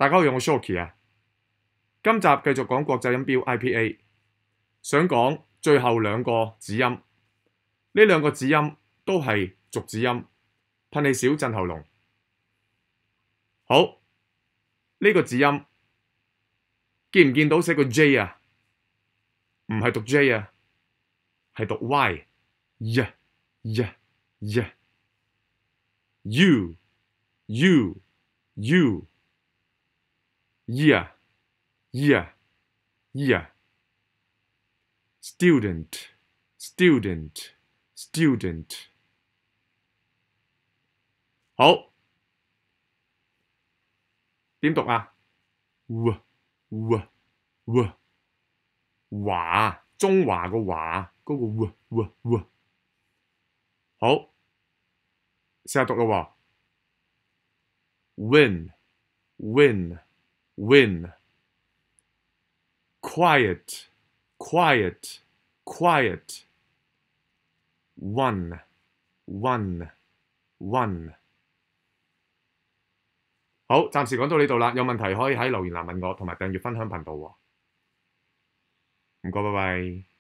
大家好，我 Shoki 啊。今集繼續講國際音標 IPA， 想講最後兩個子音，呢兩個子音都係濁子音，噴氣少震喉嚨。好，呢個子音見唔見到寫個 J 啊？唔係讀 J 啊，係讀 Y。U student。好，點讀啊？華，中華個華，嗰個好，試下讀咯喎。win quiet one。好，暫時講到呢度啦，有問題可以喺留言欄問我，同埋訂閱分享頻道喎。唔該，拜拜。